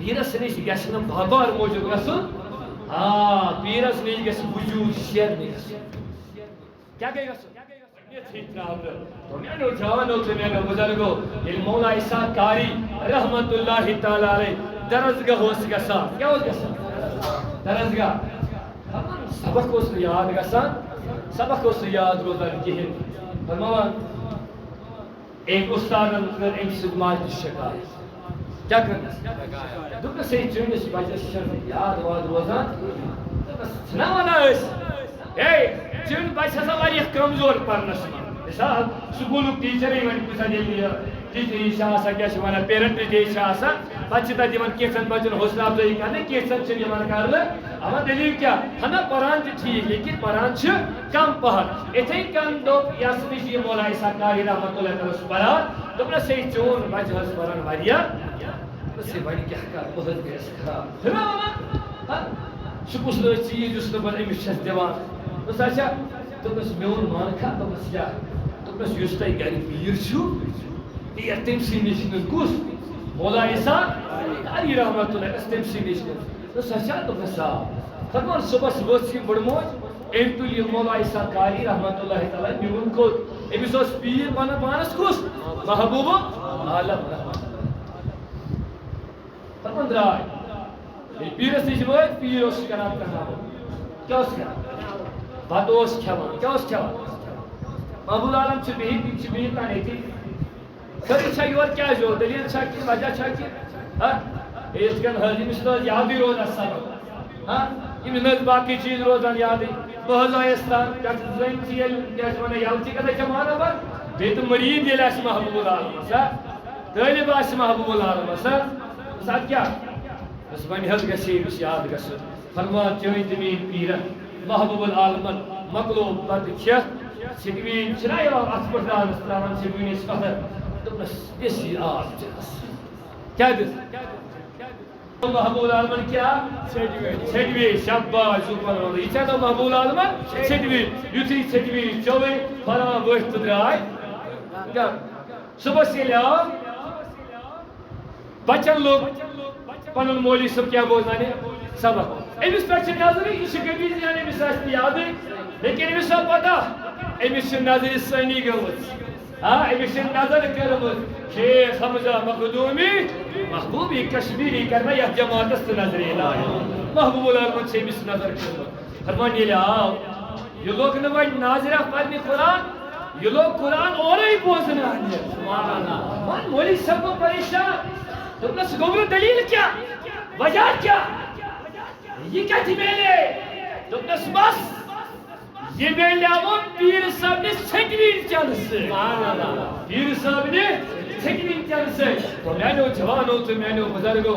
Paris نش گژھِ نہٕ باپار موٗجوٗب گژھُن پیرس نش گژھِ وجوٗد شیرنہِ گژھُن کیٛاہ گٔے گژھُن میانو جوانو تہٕ میانو بُزرگو ییٚلہِ مولا اسحاق قاری رحمت اللہ تعالیٰ علیہ درسگاہ اوس گژھان کیٛاہ اوس گژھان درسگاہ سبق اوس نہٕ یاد گژھان سبق اوس نہٕ یاد روزان کِہیٖنۍ فرماوان ایک استادن کٔر أمۍ سۭتۍ ماجہِ شکایت کیٛاہ کٔرنَس دوٚپنَس ہے چٲنِس بچس چھنہٕ یاد واد روزان دوٚپنَس چھِنا وَنان أسۍ ہے چون بچہ ہسا واریاہ کمزور پرنس منٛز مثال سکوٗلُک ٹیٖچرٕے وۄنۍ کُنہِ ساتہٕ ییٚلہِ ٹیٖچری چھِ آسان کیٛاہ چھِ وَنان پیرنٹٕس ڈے چھِ آسان پتہٕ چھِ تَتہِ یِوان کینٛژن بچن حوصلہٕ افزٲیی کرنہٕ کینٛژن چھِنہٕ یِوان کرنہٕ اما دٔلیٖل کیٛاہ ہنا پران چھِ ٹھیٖک لیکن پران چھِ کم پہن یِتھٕے کٔنۍ دوٚپ یس نِش یہِ مولا اسحاق قاری رحمت اللہ تعالیٰ اوس پران دوٚپنس ہے چون بچہ حظ پران واریاہ دوٚپنس ہے وۄنۍ کیٛاہ کرٕ بہٕ حظ گٔیس خراب چھُنا ونان سُہ کُس نہٕ چیٖز یُس نہٕ بہٕ أمِس چھس دِوان دوٚپُس اچھا دوٚپنس میون مانکھا دوٚپنس کیٛاہ دوٚپنس یُس تۄہہِ گرِ پیٖر چھُو پیٖر تٔمۍ سٕے نِش نہٕ کُس مولا اسحاق قاری رحمت اللہ دوٚپنس تٔمۍ سٕے نِش نہٕ دوٚپُس اچھا دوٚپنس فرمان صُبحس ؤژھ یہِ بٕڑموج أمۍ تُل یہِ مولا اسحاق قاری رحمت اللہ تعالیٰ میون کوٚت أمِس اوس پیٖر ونان پانس کُس محبوب عالم رحمت فرمان درٛاے ییٚلہِ پیٖرس نِش وٲتۍ پیٖر اوس کران کَتھا کیٛاہ اوس کران بتہٕ اوس کھٮ۪وان کیٛاہ اوس کھٮ۪وان محبوب عالم چھِ بِہِتھ یِم چھِ بِہِتھ تانۍ ییٚتی خٲلی چھا یورٕ کیٛازِ یور دٔلیٖل چھا کہِ وجہ چھا کہِ یِتھ کٔنۍ حظ ییٚمِس نہٕ حظ یادٕے روزان سبق ییٚمِس نہٕ حظ باقٕے چیٖز روزان یادٕے بہٕ حظ آیس تام زٔنۍ چھِ ییٚلہِ کیٛاہ چھِ وَنان یَلہٕ چھِ گژھان چھےٚ مانان پتہٕ بیٚیہِ تہٕ مٔریٖد ییٚلہِ آسہِ محبوب العالمس طٲلب آسہِ محبوب العالمس اَدٕ کیٛاہ بس وۄنۍ حظ گژھِ أمِس یاد گژھُن فرمان چٲنۍ تہٕ میٛٲنۍ پیٖرن محبوب العالمن مۄکلو بتہٕ کھٮ۪تھ سِٹویٖن چھِنا یِوان اَتھ پٮ۪ٹھ دانس ترٛاوان سِٹویٖنس پتھر دوٚپنس دِس یہِ آب چٮ۪س کیٛاہ دِس محبوب العالمن کیٛاہ ژھیٚٹوے شاباش سُبحان یہِ ژھٮ۪نو محبوب العالمن ژھیٚٹوے یُتھُے ژھیٚٹوے چوٚوٕے فرمان ؤتھۍ تہٕ درٛاے کیٛاہ صُبحس ییٚلہِ آو بچن لوگ پنُن مولوی صٲب کیٛاہ بوزناونہِ سبق أمِس پٮ۪ٹھ چھِ نظرٕے یہِ چھِ غٔبی زیان أمِس آسہِ نہٕ یادٕے لیکن أمِس آو پتہ أمِس چھِ نظرِ سٲنی گٔمٕژ أمِس چھِ نظر کٔرمٕژ شیخ حمزہ مخدوٗمی محبوٗبی کشمیٖری کر مےٚ یتھ جماعتس تہٕ نظرِ عنایت محبوب العالمن چھِ أمِس نظر کٔرمٕژ فرمان ییٚلہِ آو یہِ لوگ نہٕ وۄنۍ ناظرہ پرنہِ قرآن یہِ لوگ قرآن اورَے بوزناونہِ وۄنۍ مولوی صٲب گوٚو پریشان دوٚپنس گوٚبرٕ دٔلیٖل کیٛاہ وجہ کیٛاہ یہِ کتہِ میلے دوٚپنس بس یہِ میلیوُن پیٖر صٲبنہِ ژھیٚٹوٕنۍ چنہٕ سۭتۍ پیٖر صٲبنہِ ژھیٚٹوٕنۍ چنہٕ سۭتۍ میانیو جوانو تہٕ میانیو بُزرگو